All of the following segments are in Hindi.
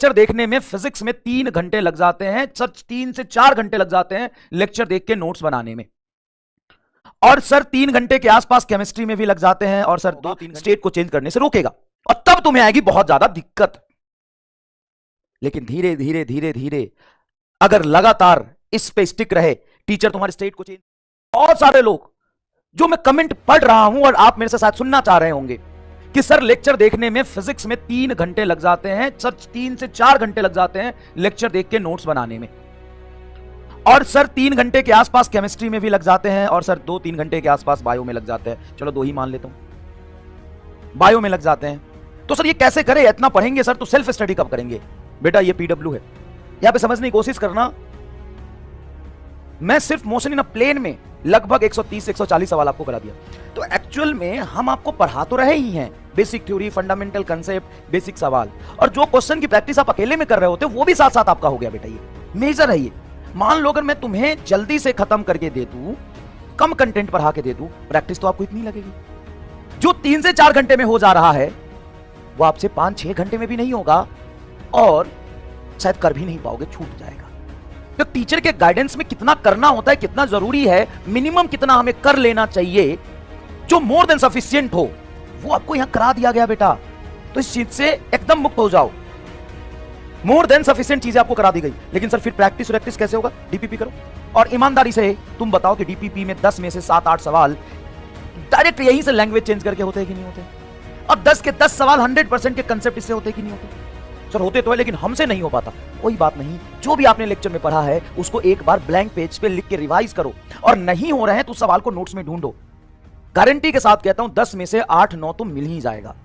लेक्चर देखने में फिजिक्स में 3 घंटे लग जाते हैं, सर 3 से 4 घंटे लग जाते हैं लेक्चर देख के नोट्स बनाने में, और सर 3 घंटे के आसपास केमिस्ट्री में भी लग जाते हैं, और सर 2-3 स्टेट को चेंज करने से रोकेगा, और तब तुम्हें आएगी बहुत ज्यादा दिक्कत। लेकिन धीरे धीरे धीरे धीरे अगर लगातार इस पे स्टिक रहे, टीचर तुम्हारे स्टेट को चेंज। बहुत सारे लोग जो मैं कमेंट पढ़ रहा हूं और आप मेरे से शायद सुनना चाह रहे होंगे कि सर लेक्चर देखने में फिजिक्स में 3 घंटे लग जाते हैं, सर 3 से 4 घंटे लग जाते हैं लेक्चर देख के नोट्स बनाने में, और सर 3 घंटे के आसपास केमिस्ट्री में भी लग जाते हैं, और सर 2-3 घंटे के आसपास बायो में लग जाते हैं। चलो 2 ही मान लेता हूं, बायो में लग जाते हैं। तो सर ये कैसे करें, इतना पढ़ेंगे सर तो सेल्फ स्टडी कब करेंगे? बेटा ये पीडब्ल्यू है, यहां पे समझने की कोशिश करना। मैं सिर्फ मोशन इन अ प्लेन में लगभग 130 से 140 सवाल आपको करा दिया, तो एक्चुअल में हम आपको पढ़ा तो रहे ही हैं, basic theory, fundamental concept, basic सवाल, और जो क्वेश्चन की प्रैक्टिस आप अकेले में कर रहे होते वो भी साथ साथ आपका हो गया। बेटा ये मेजर है। ये मान लो अगर मैं तुम्हें जल्दी से खत्म करके दे दूं, कम कंटेंट पढ़ा के दे दूं, प्रैक्टिस तो आपको इतनी लगेगी। जो 3 से 4 घंटे में हो जा रहा है वो आपसे 5-6 घंटे में भी नहीं होगा, और शायद कर भी नहीं पाओगे, छूट जाएगा। तो टीचर के गाइडेंस में कितना करना होता है, कितना जरूरी है, मिनिमम कितना हमें कर लेना चाहिए, जो मोर देन सफिशिएंट हो, वो आपको यहां करा दिया गया बेटा। तो इस चीज से एकदम मुक्त हो जाओ। मोर देन सफिशिएंट चीजें आपको करा दी गई, लेकिन सर फिर प्रैक्टिस कैसे होगा? डीपीपी करो, और ईमानदारी से तुम बताओ कि डीपीपी में 10 में से 7-8 सवाल डायरेक्ट यहीं से लैंग्वेज चेंज करके होते हैं कि नहीं होते, और 10 के 10 सवाल 100% के कंसेप्ट इससे होते कि नहीं होते? सर होते तो है, लेकिन हमसे नहीं हो पाता। कोई बात नहीं, जो भी आपने लेक्चर में पढ़ा है उसको एक बार ब्लैंक पेज पे लिख के रिवाइज करो, और नहीं हो रहे हैं तो सवाल को नोट्स में ढूंढो। गारंटी के साथ कहता हूं 10 में से 8-9 तो मिल ही जाएगा,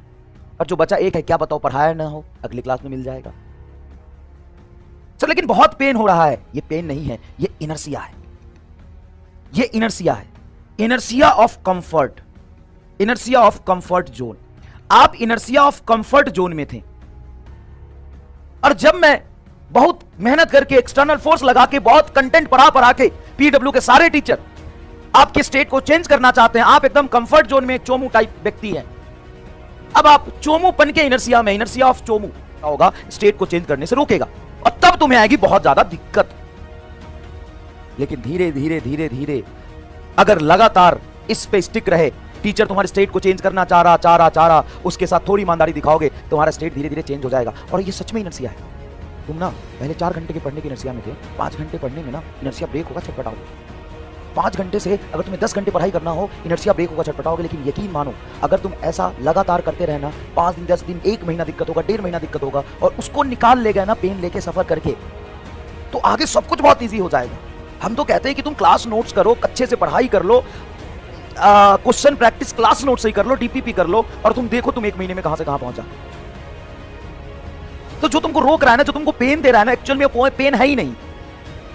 और जो बचा एक है, क्या बताओ पढ़ाया ना हो, अगली क्लास में मिल जाएगा। सर लेकिन बहुत पेन हो रहा है, ये पेन नहीं है, ये इनर्सिया है, ये इनर्सिया है, inertia of comfort, inertia of comfort zone. आप इनर्सिया ऑफ कंफर्ट जोन में थे, और जब मैं बहुत मेहनत करके एक्सटर्नल फोर्स लगा के बहुत कंटेंट पढ़ा के पीडब्ल्यू के सारे टीचर आपके स्टेट को चेंज करना चाहते हैं, आप एकदम कंफर्ट जोन में एक चोमू टाइप व्यक्ति हैं, अब आप चोमूपन के इनर्सिया में, इनर्सिया ऑफ चोमू होगा, स्टेट को चेंज करने से रोकेगा, और तब तुम्हें आएगी बहुत ज्यादा दिक्कत। लेकिन धीरे धीरे धीरे धीरे अगर लगातार इस पे स्टिक रहे, टीचर तुम्हारे स्टेट को चेंज करना चाह रहा, उसके साथ थोड़ी ईमानदारी दिखाओगे, तुम्हारा स्टेट धीरे धीरे चेंज हो जाएगा। और ये सच में इनर्सिया है। तुम ना पहले 4 घंटे के पढ़ने की इनर्सिया में थे, 5 घंटे पढ़ने में ना इनर्सिया ब्रेक होगा, छटपटाओगे। 5 घंटे से अगर तुम्हें 10 घंटे पढ़ाई करना हो, इनर्सिया ब्रेक होगा, छटपटाओगे। लेकिन यकीन मानो, अगर तुम ऐसा लगातार करते रहना, 5 दिन, 10 दिन, 1 महीना दिक्कत होगा, 1.5 महीना दिक्कत होगा, और उसको निकाल ले गए ना पेन लेके सफर करके, तो आगे सब कुछ बहुत ईजी हो जाएगा। हम तो कहते हैं कि तुम क्लास नोट्स करो, अच्छे से पढ़ाई कर लो, क्वेश्चन प्रैक्टिस क्लास नोट से ही कर लो, डीपीपी कर लो, और तुम देखो तुम 1 महीने में कहां से कहां पहुंचा। तो जो तुमको रोक रहा है ना, जो तुमको पेन दे रहा है ना, एक्चुअल में वो पेन है ही नहीं।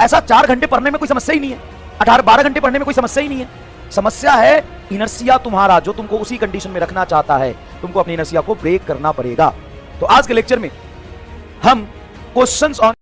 ऐसा 4 घंटे पढ़ने में कोई समस्या ही नहीं है, 18-12 घंटे पढ़ने में कोई समस्या ही नहीं है। समस्या है इनर्सिया तुम्हारा, जो तुमको उसी कंडीशन में रखना चाहता है। तुमको अपनी इनर्सिया को ब्रेक करना पड़ेगा। तो आज के लेक्चर में हम क्वेश्चंस ऑन